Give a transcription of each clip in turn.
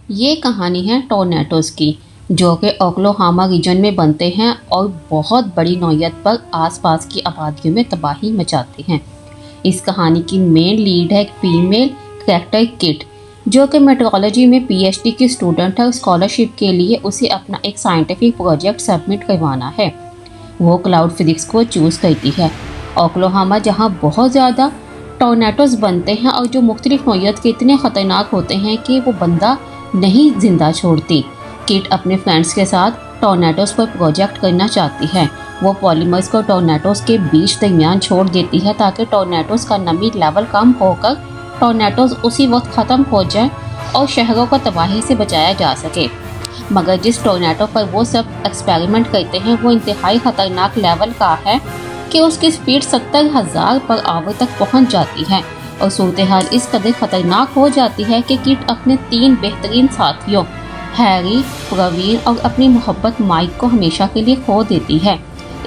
ये कहानी है टोर्नेडोज़ की, जो कि ओक्लाहोमा रीजन में बनते हैं और बहुत बड़ी नौयत पर आसपास की आबादियों में तबाही मचाते हैं। इस कहानी की मेन लीड है एक फीमेल कैरेक्टर किट, जो कि मेट्रोलॉजी में पीएचडी की स्टूडेंट है और स्कॉलरशिप के लिए उसे अपना एक साइंटिफिक प्रोजेक्ट सबमिट करवाना है। वो क्लाउड फिजिक्स को चूज़ करती है। ओक्लाहोमा जहाँ बहुत ज़्यादा टोर्नेडोज़ बनते हैं और जो मुख्तलिफ नौयत के इतने ख़तरनाक होते हैं कि वो बंदा नहीं जिंदा छोड़ती। किट अपने फ्रेंड्स के साथ टोर्नेडोज़ पर प्रोजेक्ट करना चाहती है। वो पॉलीमर्स को टोर्नेडोज़ के बीच दरमियान छोड़ देती है ताकि टोर्नेडोज़ का नमी लेवल कम होकर टोर्नेडोज़ उसी वक्त ख़त्म हो जाए और शहरों को तबाही से बचाया जा सके। मगर जिस टोर्नेडो पर वो सब एक्सपेरिमेंट करते हैं वो इंतहाई ख़तरनाक लेवल का है कि उसकी स्पीड 70,000 पर आवर तक पहुंच जाती है और सूरत हाल इस कदर ख़तरनाक हो जाती है कि किट अपने 3 बेहतरीन साथियों हैरी, प्रवीण और अपनी मोहब्बत माइक को हमेशा के लिए खो देती है।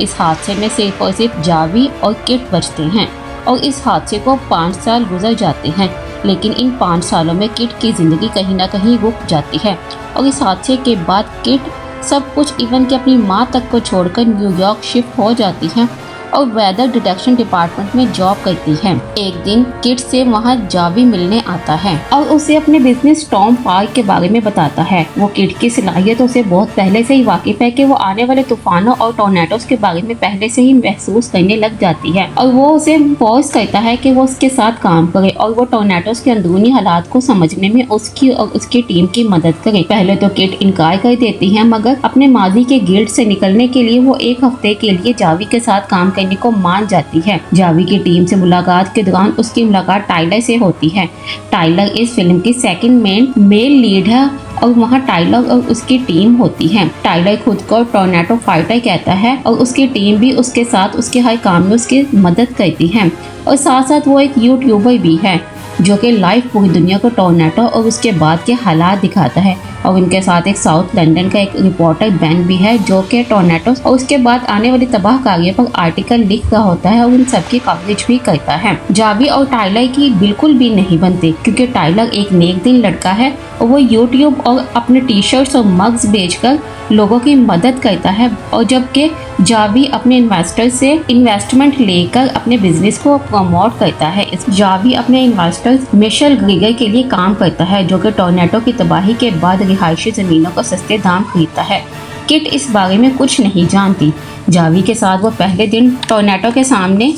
इस हादसे में सिर्फ और सिर्फ जावी और किट बचते हैं और इस हादसे को 5 साल गुजर जाते हैं, लेकिन इन 5 सालों में किट की ज़िंदगी कहीं ना कहीं रुक जाती है और इस हादसे के बाद किट सब कुछ इवन कि अपनी माँ तक को छोड़कर न्यूयॉर्क शिफ्ट हो जाती है और वेदर डिटेक्शन डिपार्टमेंट में जॉब करती है। एक दिन किट से वहाँ जावी मिलने आता है और उसे अपने बिजनेस टॉम पार्क के बारे में बताता है। वो किट की सलाहियतों से बहुत पहले से ही वाकिफ है कि वो आने वाले तूफानों और टोर्नेडोज़ के बारे में पहले से ही महसूस करने लग जाती है और वो उसे फोर्स करता है कि वो उसके साथ काम करे और वो टोर्नेडोज़ के अंदरूनी हालात को समझने में उसकी और उसकी टीम की मदद करे। पहले तो किट इनकार कर देती है, मगर अपने माजी के गिल्ड से निकलने के लिए वो एक हफ्ते के लिए जावी के साथ काम करने को मान जाती है। जावी की टीम से मुलाकात के दौरान उसकी मुलाकात टाइलर से होती है। टाइलर इस फिल्म की सेकंड मेल लीड है और वहाँ टाइलर और उसकी टीम होती है। टाइलर खुद को टोर्नेडो फाइटर कहता है और उसकी टीम भी उसके साथ उसके हर काम में उसकी मदद करती है और साथ साथ वो एक यूट्यूबर भी है जो कि लाइव पूरी दुनिया को टोर्नेडो और उसके बाद के हालात दिखाता है। और उनके साथ एक साउथ लंदन का एक रिपोर्टर बेन भी है जो कि टोर्नेडो और उसके बाद आने वाली तबाहकारियों पर आर्टिकल लिख रहा होता है और उन सब की कवरेज भी करता है। जावी और टाइलर की बिल्कुल भी नहीं बनती क्योंकि टाइलर एक नेक दिल लड़का है और वो यूट्यूब और अपने टी शर्ट्स और मग्स बेचकर लोगों की मदद करता है, और जबकि जावी अपने इन्वेस्टर से इन्वेस्टमेंट लेकर अपने बिजनेस को प्रमोट करता है। जावी अपने इन्वेस्टर मिशेल ग्रीगर के लिए काम करता है जो कि टोर्नेडो की तबाही के बाद रिहायशी ज़मीनों को सस्ते दाम खरीदता है। किट इस बारे में कुछ नहीं जानती। जावी के साथ वो पहले दिन टोर्नेडो के सामने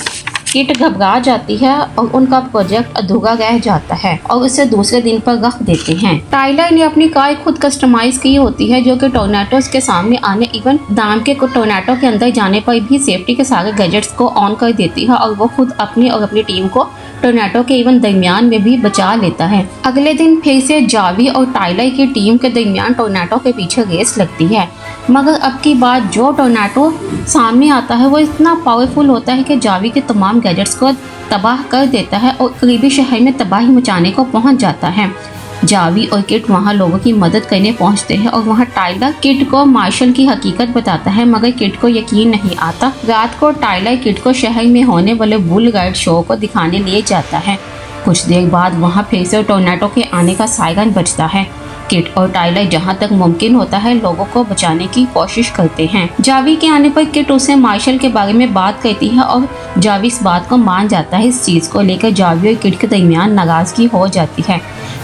किट घबरा जाती है और उनका प्रोजेक्ट अधूरा रह जाता है और उसे दूसरे दिन पर रख देते हैं। टाइलर ने अपनी कार खुद कस्टमाइज की होती है जो कि टोर्नेडोज़ के सामने आने इवन दाम के टोर्नेडो के अंदर जाने पर भी सेफ्टी के सारे गैजेट्स को ऑन कर देती है और वो खुद अपनी और अपनी टीम को टोर्नेडो के इवन दरमियान में भी बचा लेता है। अगले दिन फिर से जावी और टाइलर की टीम के दरमियान टोर्नेडो के पीछे रेस लगती है, मगर अब की बार जो टोर्नेडो सामने आता है वो इतना पावरफुल होता है कि जावी के तमाम गैजेट्स को तबाह कर देता है और करीबी शहर में तबाही मचाने को पहुंच जाता है। जावी और किट वहां लोगों की मदद करने पहुंचते हैं और वहां टाइलर किट को मार्शल की हकीकत बताता है, मगर किट को यकीन नहीं आता। रात को टाइलर किट को शहर में होने वाले बुल राइड शो को दिखाने ले जाता है। कुछ देर बाद वहां फिर से टोर्नेडो के आने का सायरन बजता है। किट और टाइलर जहां तक मुमकिन होता है लोगों को बचाने की कोशिश करते हैं। जावी के आने पर किट उससे मार्शल के बारे में बात करती है और जावी इस बात को मान जाता है। इस चीज़ को लेकर जावी और किट के दरमियान नाराज़गी हो जाती है।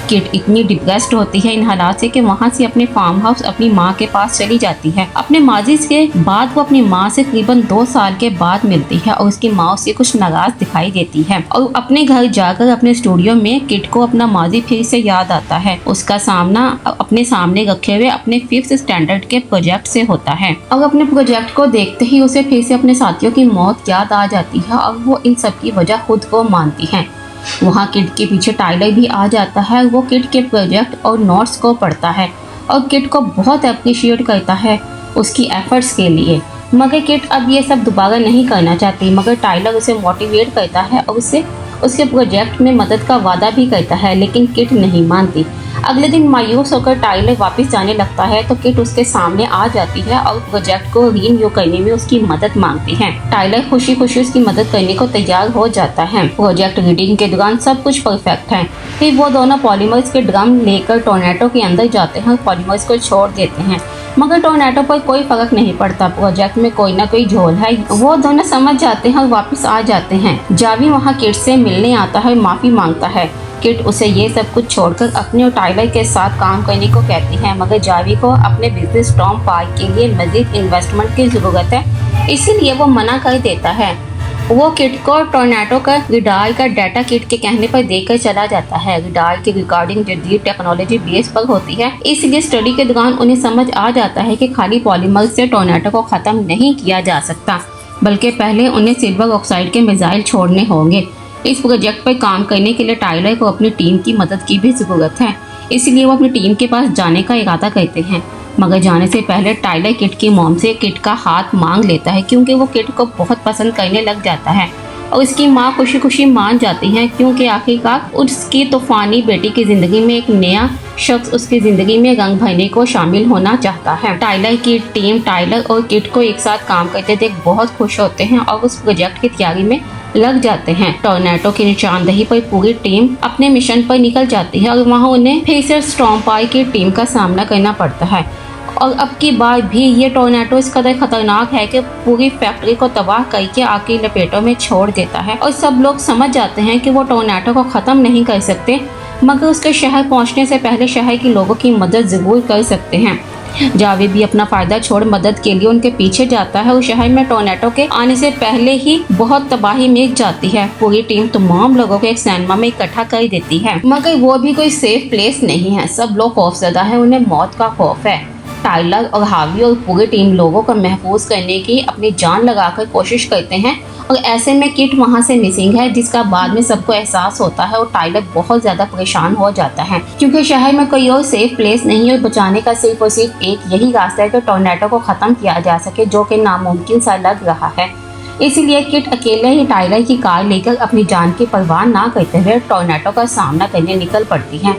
किट इतनी डिप्रेस्ड होती है इन हालात से कि वहाँ से अपने फार्म हाउस अपनी माँ के पास चली जाती है। अपने माजी के बाद वो अपनी माँ से तकरीबन 2 साल के बाद मिलती है और उसकी माँ उसे कुछ नाराज दिखाई देती है और अपने घर जाकर अपने स्टूडियो में किट को अपना माजी फिर से याद आता है। उसका सामना अपने सामने रखे हुए अपने 5th स्टैंडर्ड के प्रोजेक्ट से होता है और अपने प्रोजेक्ट को देखते ही उसे फिर से अपने साथियों की मौत याद आ जाती है और वो इन सब की वजह खुद को मानती है। वहाँ किट के पीछे टाइलर भी आ जाता है। वो किट के प्रोजेक्ट और नोट्स को पढ़ता है और किट को बहुत अप्रिशिएट करता है उसकी एफर्ट्स के लिए, मगर किट अब ये सब दोबारा नहीं करना चाहती। मगर टाइलर उसे मोटिवेट करता है और उससे उसके प्रोजेक्ट में मदद का वादा भी करता है, लेकिन किट नहीं मानती। अगले दिन मायूस होकर टाइलर वापस जाने लगता है तो किट उसके सामने आ जाती है और प्रोजेक्ट को रीन्यू करने में उसकी मदद मांगती है। टाइलर खुशी खुशी उसकी मदद करने को तैयार हो जाता है। प्रोजेक्ट रीडिंग के दौरान सब कुछ परफेक्ट है। फिर वो दोनों पॉलीमर्स के ड्रम लेकर टोर्नेडो के अंदर जाते हैं और पॉलीमर्स को छोड़ देते हैं, मगर टोर्नेडो पर कोई फर्क नहीं पड़ता। प्रोजेक्ट में कोई ना कोई झोल है। वो दोनों समझ जाते हैं और वापस आ जाते हैं। जावी वहाँ किट से मिलने आता है, माफी मांगता है। किट उसे ये सब कुछ छोड़कर अपने और टाइलर के साथ काम करने को कहती है, मगर जावी को अपने बिजनेस स्टॉर्म पार्क के लिए मजीद इन्वेस्टमेंट की जरूरत है, इसीलिए वो मना कर देता है। वो किट को टोर्नेडो का रिडार का डाटा किट के कहने पर देकर चला जाता है। रिडार की रिकॉर्डिंग जदीद टेक्नोलॉजी बेस पर होती है, इसलिए स्टडी के दौरान उन्हें समझ आ जाता है कि खाली पॉलीमर से टोर्नेडो को खत्म नहीं किया जा सकता, बल्कि पहले उन्हें सिल्वर ऑक्साइड के मिसाइल छोड़ने होंगे। इस प्रोजेक्ट पर काम करने के लिए टाइलर को अपनी टीम की मदद की भी ज़रूरत है, इसलिए वो अपनी टीम के पास जाने का इरादा करते हैं। मगर जाने से पहले टाइलर किट की मॉम से किट का हाथ मांग लेता है, क्योंकि वो किट को बहुत पसंद करने लग जाता है और उसकी माँ खुशी खुशी मान जाती है, क्योंकि आखिरकार उसकी तूफानी बेटी की ज़िंदगी में एक नया शख्स उसकी ज़िंदगी में रंग भरने को शामिल होना चाहता है। टाइलर की टीम टाइलर और किट को एक साथ काम करते देख बहुत खुश होते हैं और उस प्रोजेक्ट की तैयारी में लग जाते हैं। टोर्नेडो की निशानदेही पर पूरी टीम अपने मिशन पर निकल जाती है और वहाँ उन्हें फिर से स्टॉर्म पार्क की टीम का सामना करना पड़ता है। और अब की बार भी ये टोर्नेडो इस कदर खतरनाक है कि पूरी फैक्ट्री को तबाह करके आग की लपेटों में छोड़ देता है और सब लोग समझ जाते हैं कि वो टोर्नेडो को ख़त्म नहीं कर सकते, मगर उसके शहर पहुंचने से पहले शहर के लोगों की मदद ज़रूर कर सकते हैं। जावी भी अपना फायदा छोड़ मदद के लिए उनके पीछे जाता है और शहर में टोर्नेडो के आने से पहले ही बहुत तबाही मच जाती है। पूरी टीम तमाम लोगों को एक सिनेमा में इकट्ठा कर देती है, मगर वो भी कोई सेफ प्लेस नहीं है। सब लोग खौफजदा है, उन्हें मौत का खौफ है। टाइलर और हावी और पूरी टीम लोगों को महफूज करने की अपनी जान लगाकर कोशिश करते हैं और ऐसे में किट वहां से मिसिंग है, जिसका बाद में सबको एहसास होता है और टाइलर बहुत ज़्यादा परेशान हो जाता है, क्योंकि शहर में कोई और सेफ प्लेस नहीं है और बचाने का सिर्फ और सिर्फ एक यही रास्ता है कि टोर्नेडो को ख़त्म किया जा सके, जो कि नामुमकिन सा लग रहा है। इसीलिए किट अकेले ही टाइलर की कार लेकर अपनी जान की परवाह ना करते हुए टोर्नेडो का सामना करने निकल पड़ती है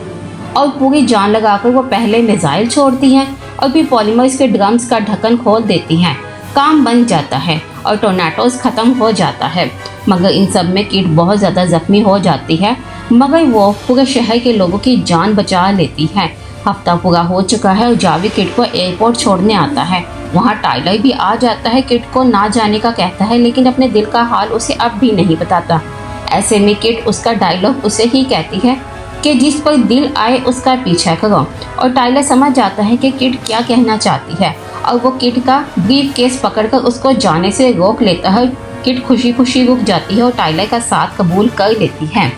और पूरी जान लगाकर वो पहले मिसाइल छोड़ती हैं और फिर पॉलीमर्स के ड्रम्स का ढक्कन खोल देती हैं। काम बन जाता है और टोर्नेडोज ख़त्म हो जाता है, मगर इन सब में किट बहुत ज़्यादा ज़ख्मी हो जाती है, मगर वो पूरे शहर के लोगों की जान बचा लेती है। हफ्ता पूरा हो चुका है और जावी किट को एयरपोर्ट छोड़ने आता है। वहाँ टाइलर भी आ जाता है, किट को ना जाने का कहता है, लेकिन अपने दिल का हाल उसे अब भी नहीं बताता। ऐसे में किट उसका डायलॉग उसे ही कहती है कि जिस पर दिल आए उसका पीछा करो, और टाइलर समझ जाता है कि किट क्या कहना चाहती है और वो किट का ब्रीफ केस पकड़कर उसको जाने से रोक लेता है। किट खुशी खुशी रुक जाती है और टाइलर का साथ कबूल कर लेती है।